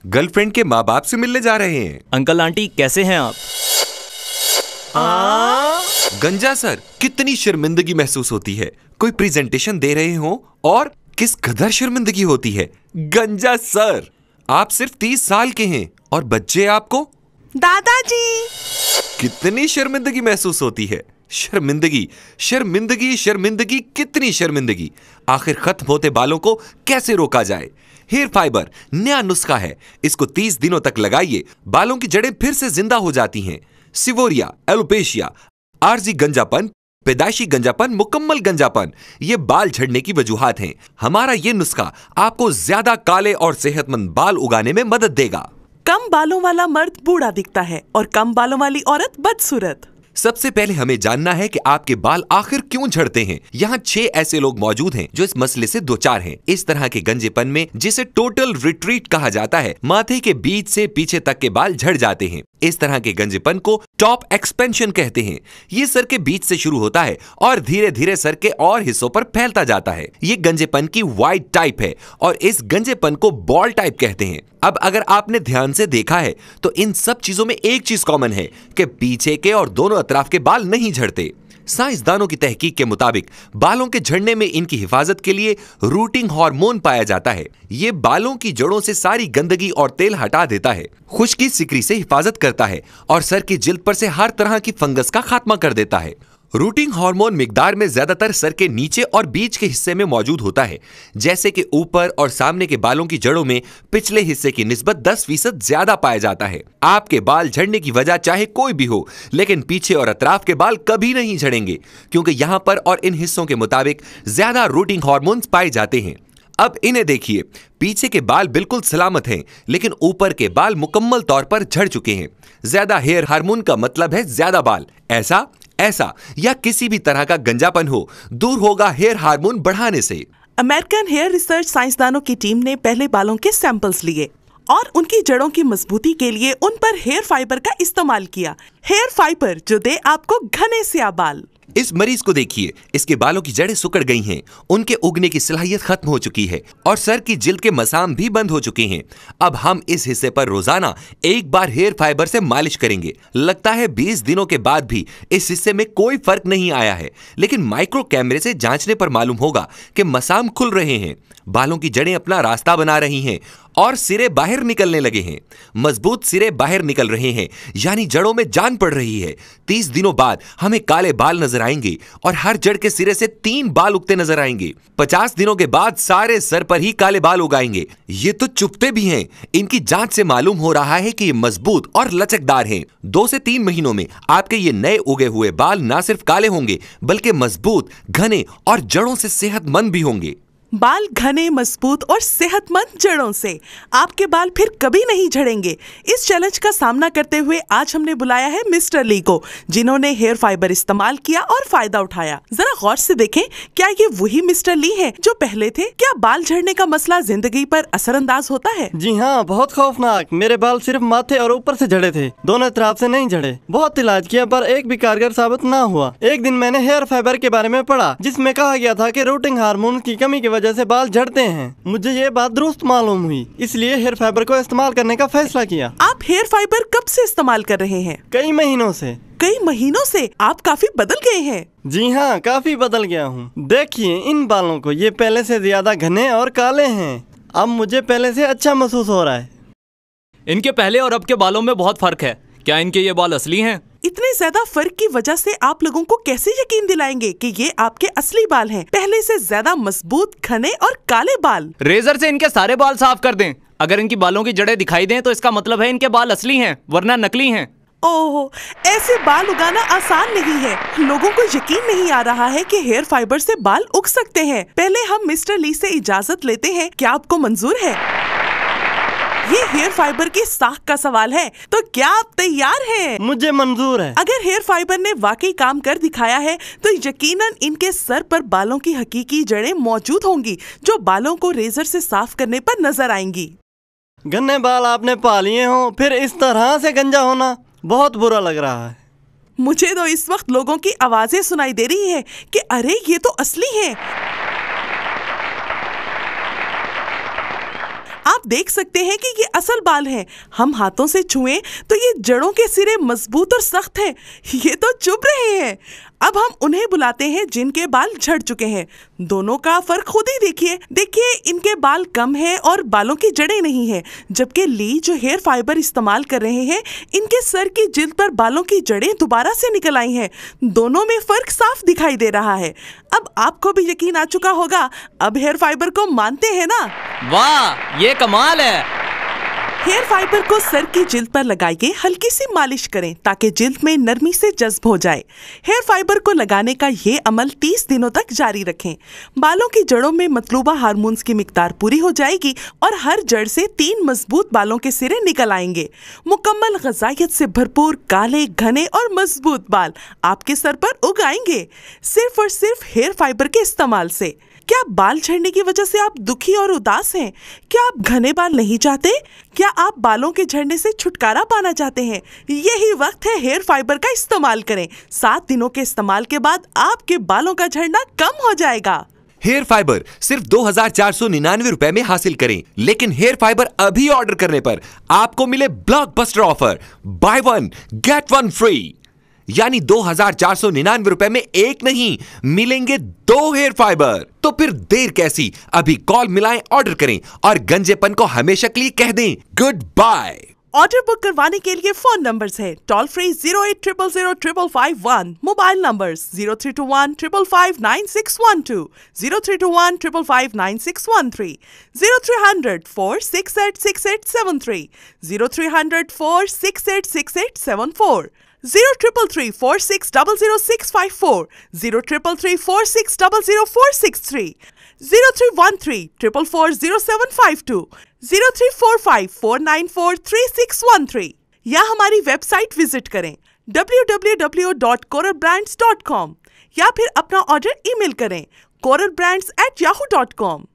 Girlfriend के माँ बाप से मिलने जा रहे हैं। अंकल आंटी कैसे हैं आप? गंजा सर, कितनी शर्मिंदगी महसूस होती है कोई प्रेजेंटेशन दे रहे हो और किस कदर शर्मिंदगी होती है। गंजा सर, आप सिर्फ 30 साल के हैं और बच्चे आपको दादाजी। कितनी शर्मिंदगी महसूस होती है। शर्मिंदगी शर्मिंदगी शर्मिंदगी, कितनी शर्मिंदगी। आखिर खत्म होते बालों को कैसे रोका जाए? हेयर फाइबर नया नुस्खा है, इसको 30 दिनों तक लगाइए, बालों की जड़ें फिर से जिंदा हो जाती हैं। सिवोरिया, एलोपेशिया, आर्जी गंजापन, पैदाइशी गंजापन, मुकम्मल गंजापन, ये बाल झड़ने की वजूहात हैं। हमारा ये नुस्खा आपको ज्यादा काले और सेहतमंद बाल उगाने में मदद देगा। कम बालों वाला मर्द बूढ़ा दिखता है और कम बालों वाली औरत बदसूरत। सबसे पहले हमें जानना है कि आपके बाल आखिर क्यों झड़ते हैं। यहाँ 6 ऐसे लोग मौजूद हैं जो इस मसले से दो चार हैं। इस तरह के गंजेपन में, जिसे टोटल रिट्रीट कहा जाता है, माथे के बीच से पीछे तक के बाल झड़ जाते हैं। इस तरह के गंजेपन को टॉप एक्सपेंशन कहते हैं। ये सर के बीच से शुरू होता है और धीरे धीरे सर के और हिस्सों पर फैलता जाता है। ये गंजेपन की वाइड टाइप है और इस गंजेपन को बॉल टाइप कहते हैं। अब अगर आपने ध्यान से देखा है तो इन सब चीजों में एक चीज कॉमन है कि पीछे के और दोनों अतराफ के बाल नहीं झड़ते। साइंसदानों की तहकीक के मुताबिक बालों के झड़ने में इनकी हिफाजत के लिए रूटिंग हार्मोन पाया जाता है। ये बालों की जड़ों से सारी गंदगी और तेल हटा देता है, खुश्की सिकरी से हिफाजत करता है और सर की जिल्द पर से हर तरह की फंगस का खात्मा कर देता है। रूटिंग हार्मोन मिकदार में ज्यादातर सर के नीचे और बीच के हिस्से में मौजूद होता है, जैसे कि ऊपर और सामने के बालों की जड़ों में पिछले हिस्से की निस्बत 10% ज्यादा पाया जाता है। आपके बाल झड़ने की वजह चाहे कोई भी हो, लेकिन पीछे और अतराफ के बाल कभी नहीं झड़ेंगे, क्योंकि यहाँ पर और इन हिस्सों के मुताबिक ज्यादा रूटिंग हार्मोन्स पाए जाते हैं। अब इन्हें देखिए, पीछे के बाल बिल्कुल सलामत हैं, लेकिन ऊपर के बाल मुकम्मल तौर पर झड़ चुके हैं। ज्यादा हेयर हार्मोन का मतलब है ज्यादा बाल। ऐसा या किसी भी तरह का गंजापन हो, दूर होगा हेयर हार्मोन बढ़ाने से। अमेरिकन हेयर रिसर्च साइंसदानों की टीम ने पहले बालों के सैंपल्स लिए और उनकी जड़ों की मजबूती के लिए उन पर हेयर फाइबर का इस्तेमाल किया। हेयर फाइबर जो दे आपको घने स्याह बाल। इस मरीज को देखिए, इसके बालों की जड़ें सिकुड़ गई हैं, उनके उगने की सलाहियत खत्म हो चुकी है और सर की जिल्द के मसाम भी बंद हो चुके हैं। अब हम इस हिस्से पर रोजाना एक बार हेयर फाइबर से मालिश करेंगे। लगता है 20 दिनों के बाद भी इस हिस्से में कोई फर्क नहीं आया है, लेकिन माइक्रो कैमरे से जांचने पर मालूम होगा कि मसाम खुल रहे हैं, बालों की जड़ें अपना रास्ता बना रही हैं और सिरे बाहर निकलने लगे हैं। मजबूत सिरे बाहर निकल रहे हैं, यानी जड़ों में जान पड़ रही है। 30 दिनों बाद हमें काले बाल नजर आएंगे और हर जड़ के सिरे से 3 बाल उगते नजर आएंगे। 50 दिनों के बाद सारे सर पर ही काले बाल उगाएंगे। ये तो चुपते भी हैं। इनकी जांच से मालूम हो रहा है कि ये मजबूत और लचकदार हैं। 2 से 3 महीनों में आपके ये नए उगे हुए बाल ना सिर्फ काले होंगे, बल्कि मजबूत, घने और जड़ों से सेहतमंद भी होंगे। बाल घने, मजबूत और सेहतमंद जड़ों से आपके बाल फिर कभी नहीं झड़ेंगे। इस चैलेंज का सामना करते हुए आज हमने बुलाया है मिस्टर ली को, जिन्होंने हेयर फाइबर इस्तेमाल किया और फायदा उठाया। जरा गौर से देखें, क्या ये वही मिस्टर ली हैं जो पहले थे? क्या बाल झड़ने का मसला जिंदगी पर असरअंदाज होता है? जी हाँ, बहुत खौफनाक। मेरे बाल सिर्फ माथे और ऊपर से झड़े थे, दोनों तरफ से नहीं झड़े। बहुत इलाज किया पर एक भी कारगर साबित न हुआ। एक दिन मैंने हेयर फाइबर के बारे में पढ़ा, जिसमें कहा गया था कि रूटिंग हार्मोन की कमी की जैसे बाल झड़ते हैं। मुझे ये बात दुरुस्त मालूम हुई, इसलिए हेयर फाइबर को इस्तेमाल करने का फैसला किया। आप हेयर फाइबर कब से इस्तेमाल कर रहे हैं? कई महीनों से। कई महीनों से? आप काफी बदल गए हैं। जी हाँ, काफी बदल गया हूँ। देखिए इन बालों को, ये पहले से ज्यादा घने और काले हैं। अब मुझे पहले से अच्छा महसूस हो रहा है। इनके पहले और अब के बालों में बहुत फर्क है। क्या इनके ये बाल असली हैं? इतने ज्यादा फर्क की वजह से आप लोगों को कैसे यकीन दिलाएंगे कि ये आपके असली बाल हैं? पहले से ज्यादा मजबूत, घने और काले बाल। रेजर से इनके सारे बाल साफ कर दें। अगर इनकी बालों की जड़ें दिखाई दें तो इसका मतलब है इनके बाल असली हैं, वरना नकली हैं। ओहो, ऐसे बाल उगाना आसान नहीं है। लोगों को यकीन नहीं आ रहा है कि हेयर फाइबर से बाल उग सकते हैं। पहले हम मिस्टर ली से इजाजत लेते हैं। क्या आपको मंजूर है? ये हेयर फाइबर की साख का सवाल है, तो क्या आप तैयार हैं? मुझे मंजूर है। अगर हेयर फाइबर ने वाकई काम कर दिखाया है तो यकीनन इनके सर पर बालों की हकीकी जड़ें मौजूद होंगी, जो बालों को रेजर से साफ करने पर नजर आएंगी। घने बाल आपने पा लिए हो, फिर इस तरह से गंजा होना बहुत बुरा लग रहा है। मुझे तो इस वक्त लोगों की आवाजें सुनाई दे रही है कि अरे ये तो असली है। आप आप देख सकते हैं कि ये असल बाल हैं। हम हाथों से छुएं तो ये जड़ों के सिरे मजबूत और सख्त हैं। ये तो चुभ रहे हैं। अब हम उन्हें बुलाते हैं जिनके बाल झड़ चुके हैं। दोनों का फर्क खुद ही देखिए इनके बाल कम हैं और बालों की जड़ें नहीं है, जबकि ली जो हेयर फाइबर इस्तेमाल कर रहे हैं इनके सर की जिल्द पर बालों की जड़ें दोबारा से निकल आई हैं। दोनों में फर्क साफ दिखाई दे रहा है। अब आपको भी यकीन आ चुका होगा, अब हेयर फाइबर को मानते हैं ना? वाह, ये कमाल है। हेयर फाइबर को सर की जिल्द पर लगाइए, हल्की सी मालिश करें ताकि जिल्द में नरमी से जज्ब हो जाए। हेयर फाइबर को लगाने का ये अमल 30 दिनों तक जारी रखें। बालों की जड़ों में मतलूबा हार्मोन्स की मिकदार पूरी हो जाएगी और हर जड़ से 3 मजबूत बालों के सिरे निकल आएंगे। मुकम्मल ग़िज़ाइयत से भरपूर काले, घने और मजबूत बाल आपके सर पर उग आएंगे, सिर्फ और सिर्फ हेयर फाइबर के इस्तेमाल से। क्या बाल झड़ने की वजह से आप दुखी और उदास हैं? क्या आप घने बाल नहीं चाहते? क्या आप बालों के झड़ने से छुटकारा पाना चाहते हैं? यही वक्त है हेयर फाइबर का इस्तेमाल करें। 7 दिनों के इस्तेमाल के बाद आपके बालों का झड़ना कम हो जाएगा। हेयर फाइबर सिर्फ 2499 रुपए में हासिल करें, लेकिन हेयर फाइबर अभी ऑर्डर करने पर आपको मिले blockbuster offer, buy 1 get 1 free. यानी 2499 रुपए में एक नहीं, मिलेंगे 2 हेयर फाइबर। तो फिर देर कैसी, अभी कॉल मिलाएं, ऑर्डर करें और गंजेपन को हमेशा के लिए कह दें गुड बाय। ऑर्डर बुक करवाने के लिए फोन नंबर्स है टोल फ्री 080000551, मोबाइल नंबर्स 0321 555 9612, 0321 555 9613, 0300 4686873, 0300 4686874, 0333 46000654, 0333 46000463, 0313 444 0752, 0345 494 3613 या हमारी वेबसाइट विजिट करें www.coralbrands.com या फिर अपना ऑर्डर ईमेल करें coralbrands@yahoo.com।